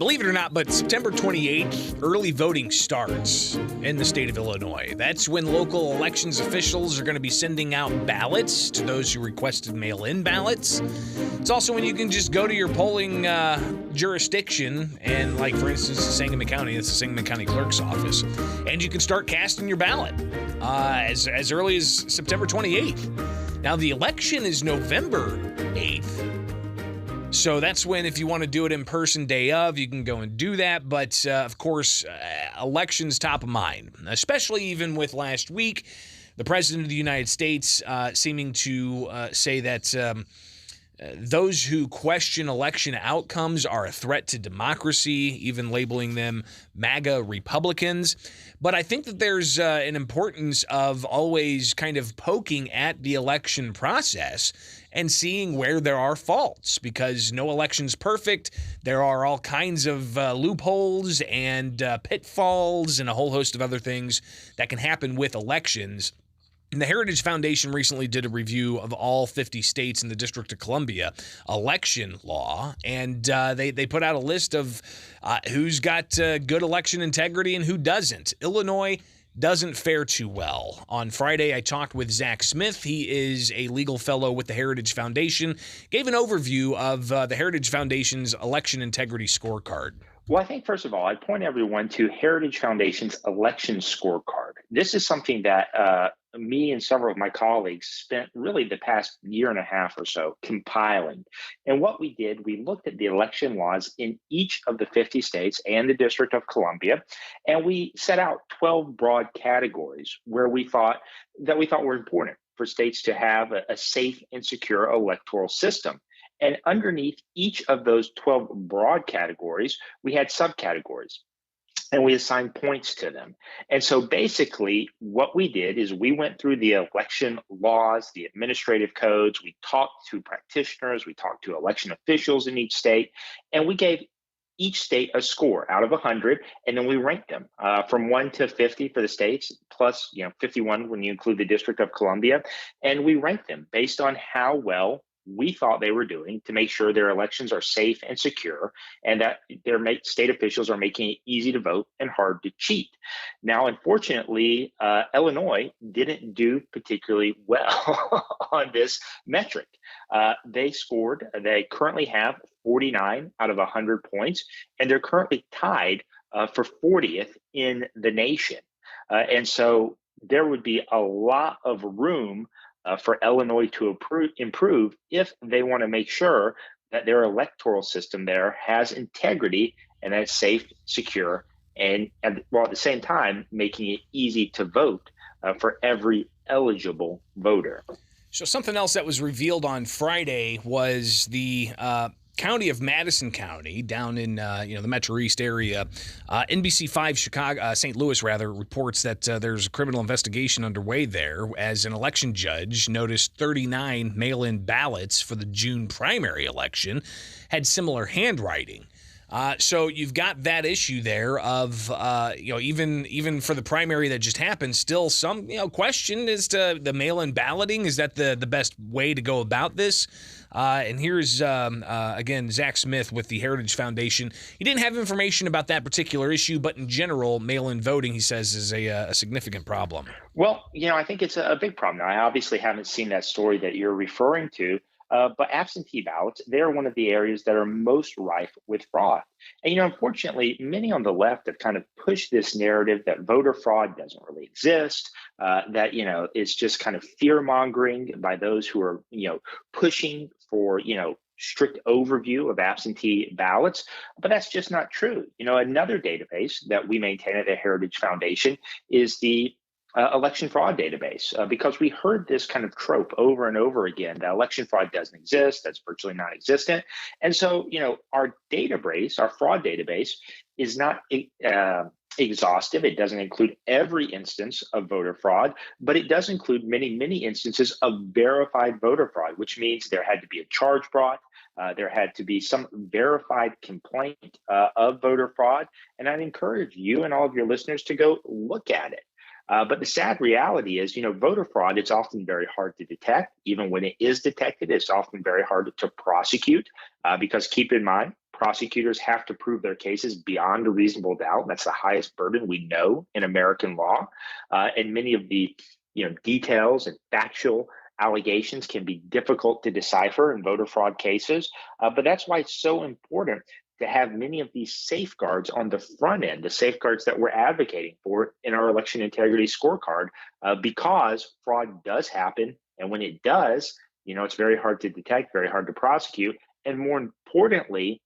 Believe it or not, but September 28th, early voting starts in the state of Illinois. That's when local elections officials are going to be sending out ballots to those who requested mail-in ballots. It's also when you can just go to your polling jurisdiction and, like, for instance, Sangamon County, it's the Sangamon County Clerk's office, and you can start casting your ballot as early as September 28th. Now, the election is November 8th. So that's when, if you want to do it in person day of, you can go and do that. But, of course, elections top of mind, especially even with last week, the President of the United States seeming to say that those who question election outcomes are a threat to democracy, even labeling them MAGA Republicans. But I think that there's an importance of always kind of poking at the election process and seeing where there are faults, because no election's perfect. There are all kinds of loopholes and pitfalls and a whole host of other things that can happen with elections. And the Heritage Foundation recently did a review of all 50 states in the District of Columbia election law, and they put out a list of who's got good election integrity and who doesn't. Illinois doesn't fare too well. On Friday, I talked with Zack Smith. He is a legal fellow with the Heritage Foundation, gave an overview of the Heritage Foundation's election integrity scorecard. Well, I think, first of all, I'd point everyone to Heritage Foundation's election scorecard. This is something that me and several of my colleagues spent really the past year and a half or so compiling. And what we did, we looked at the election laws in each of the 50 states and the District of Columbia, and we set out 12 broad categories where we thought were important for states to have a safe and secure electoral system. And underneath each of those 12 broad categories, we had subcategories, and we assigned points to them. And so basically what we did is we went through the election laws, the administrative codes, we talked to practitioners, we talked to election officials in each state, and we gave each state a score out of 100, and then we ranked them from 1 to 50 for the states, plus 51 when you include the District of Columbia, and we ranked them based on how well we thought they were doing to make sure their elections are safe and secure, and that their state officials are making it easy to vote and hard to cheat. Now, unfortunately, Illinois didn't do particularly well on this metric. They currently have 49 out of 100 points, and they're currently tied for 40th in the nation. And so there would be a lot of room for Illinois to improve if they want to make sure that their electoral system there has integrity and that it's safe, secure, and while at the same time making it easy to vote for every eligible voter. So something else that was revealed on Friday was the county of Madison County, down in the Metro East area. NBC5 St. Louis reports that there's a criminal investigation underway there, as an election judge noticed 39 mail-in ballots for the June primary election had similar handwriting. So you've got that issue there of even for the primary that just happened, still some question as to the mail-in balloting. Is that the best way to go about this? And here's again Zack Smith with the Heritage Foundation. He didn't have information about that particular issue, but in general, mail-in voting, he says, is a significant problem. Well, I think it's a big problem. Now, I obviously haven't seen that story that you're referring to. But absentee ballots, they're one of the areas that are most rife with fraud. And, unfortunately, many on the left have kind of pushed this narrative that voter fraud doesn't really exist, that, it's just kind of fear mongering by those who are, pushing for, strict overview of absentee ballots. But that's just not true. Another database that we maintain at the Heritage Foundation is the election fraud database, because we heard this kind of trope over and over again that election fraud doesn't exist, that's virtually non-existent. And so, our database, our fraud database, is not exhaustive. It doesn't include every instance of voter fraud, but it does include many, many instances of verified voter fraud, which means there had to be a charge brought, there had to be some verified complaint of voter fraud. And I'd encourage you and all of your listeners to go look at it. But the sad reality is, voter fraud, it's often very hard to detect. Even when it is detected, it's often very hard to prosecute because keep in mind, prosecutors have to prove their cases beyond a reasonable doubt. That's the highest burden we know in American law. And many of the details and factual allegations can be difficult to decipher in voter fraud cases. But that's why it's so important to have many of these safeguards on the front end, the safeguards that we're advocating for in our election integrity scorecard, because fraud does happen. And when it does, it's very hard to detect, very hard to prosecute. And more importantly,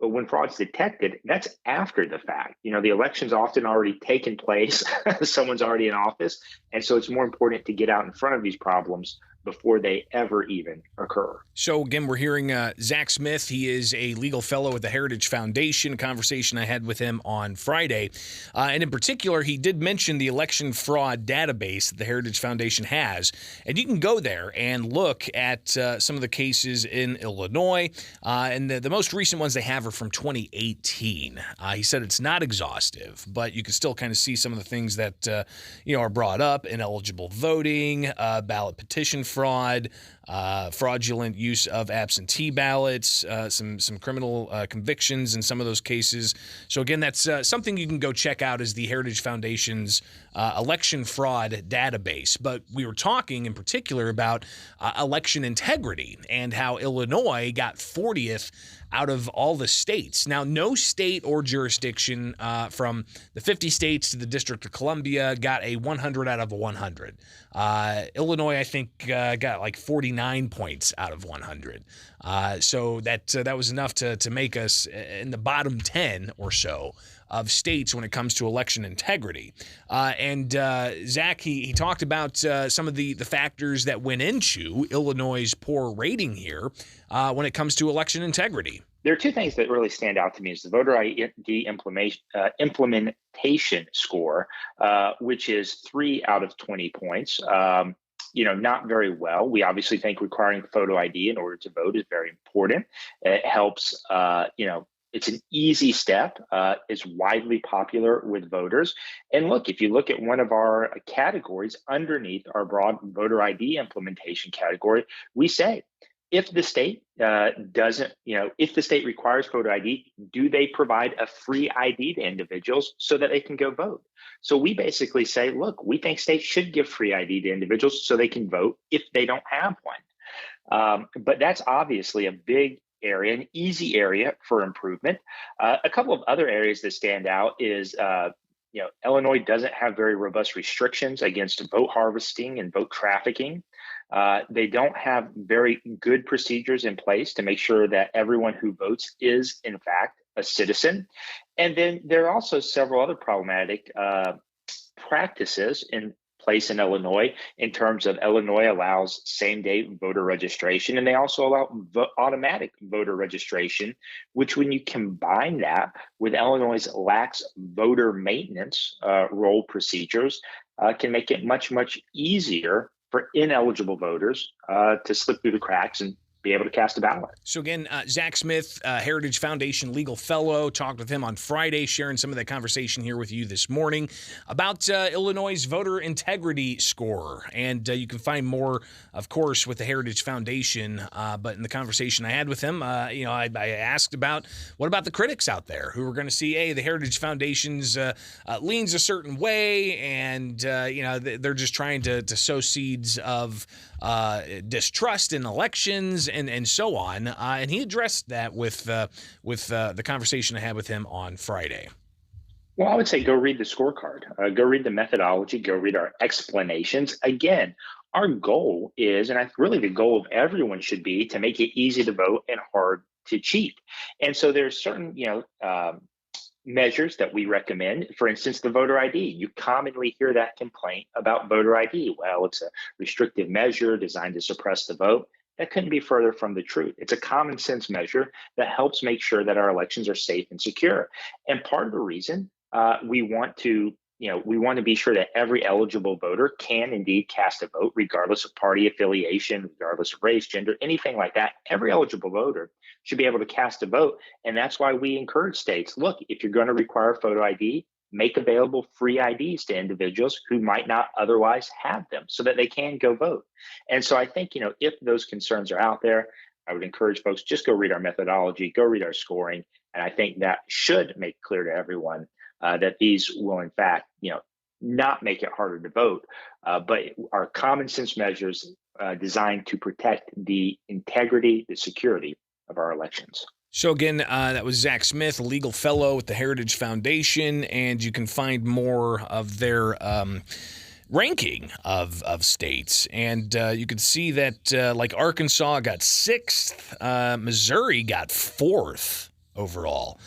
when fraud's detected, that's after the fact. The election's often already taken place, someone's already in office. And so it's more important to get out in front of these problems before they ever even occur. So again, we're hearing Zack Smith. He is a legal fellow at the Heritage Foundation, a conversation I had with him on Friday. And in particular, he did mention the election fraud database that the Heritage Foundation has. And you can go there and look at some of the cases in Illinois. And the most recent ones they have are from 2018. He said it's not exhaustive, but you can still kind of see some of the things that are brought up: ineligible voting, ballot petition fraud, fraudulent use of absentee ballots, some criminal convictions in some of those cases. So again, that's something you can go check out, is the Heritage Foundation's election fraud database. But we were talking in particular about election integrity and how Illinois got 40th out of all the states. Now, no state or jurisdiction from the 50 states to the District of Columbia got a 100 out of 100. Illinois, I think, got like 49 points out of 100. So that was enough to make us in the bottom 10 or so of states when it comes to election integrity. And Zach, he talked about some of the factors that went into Illinois' poor rating here when it comes to election integrity. There are two things that really stand out to me: is the voter ID implementation score, which is 3 out of 20 points. Not very well. We obviously think requiring photo ID in order to vote is very important. It helps, it's an easy step. It's widely popular with voters. And look, if you look at one of our categories underneath our broad voter ID implementation category, we say, if the state if the state requires photo ID, do they provide a free ID to individuals so that they can go vote? So we basically say, look, we think states should give free ID to individuals so they can vote if they don't have one. But that's obviously a big area, an easy area for improvement. A couple of other areas that stand out is Illinois doesn't have very robust restrictions against vote harvesting and vote trafficking. They don't have very good procedures in place to make sure that everyone who votes is, in fact, a citizen. And then there are also several other problematic practices in place in Illinois, in terms of Illinois allows same-day voter registration, and they also allow automatic voter registration, which, when you combine that with Illinois' lax voter maintenance roll procedures, can make it much, much easier for ineligible voters to slip through the cracks and be able to cast a ballot. So again, Zack Smith, Heritage Foundation legal fellow, talked with him on Friday, sharing some of that conversation here with you this morning about Illinois' voter integrity score. And you can find more, of course, with the Heritage Foundation. But in the conversation I had with him, I asked about, what about the critics out there who are going to see, hey, the Heritage Foundation's leans a certain way, and they're just trying to sow seeds of distrust in elections and so on. And he addressed that with the conversation I had with him on Friday. Well, I would say go read the scorecard, go read the methodology, go read our explanations. Again, our goal is, and really the goal of everyone should be, to make it easy to vote and hard to cheat. And so there's certain, measures that we recommend. For instance, the voter ID. You commonly hear that complaint about voter ID. Well, it's a restrictive measure designed to suppress the vote. That couldn't be further from the truth. It's a common sense measure that helps make sure that our elections are safe and secure. And part of the reason we want to be sure that every eligible voter can indeed cast a vote, regardless of party affiliation, regardless of race, gender, anything like that. Every eligible voter should be able to cast a vote. And that's why we encourage states, look, if you're going to require photo ID, make available free IDs to individuals who might not otherwise have them so that they can go vote. And so I think, if those concerns are out there, I would encourage folks, just go read our methodology, go read our scoring, And I think that should make clear to everyone that these will, in fact, not make it harder to vote, but are common sense measures designed to protect the integrity, the security of our elections. So again, that was Zack Smith, a legal fellow with the Heritage Foundation, and you can find more of their ranking of states. And you can see that like Arkansas got 6th, Missouri got 4th overall.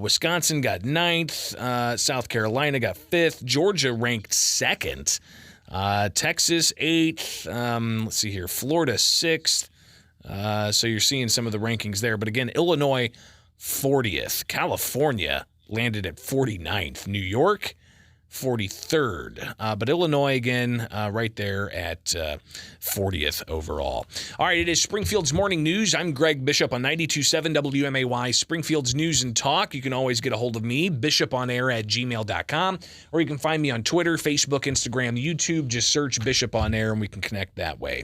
Wisconsin got 9th, South Carolina got 5th, Georgia ranked 2nd, Texas 8th, let's see here, Florida 6th. So you're seeing some of the rankings there. But again, Illinois 40th, California landed at 49th, New York 43rd. But Illinois, again, right there at 40th overall. All right, it is Springfield's Morning News. I'm Greg Bishop on 92.7 WMAY, Springfield's News and Talk. You can always get a hold of me, bishoponair@gmail.com, or you can find me on Twitter, Facebook, Instagram, YouTube. Just search Bishop on Air, and we can connect that way.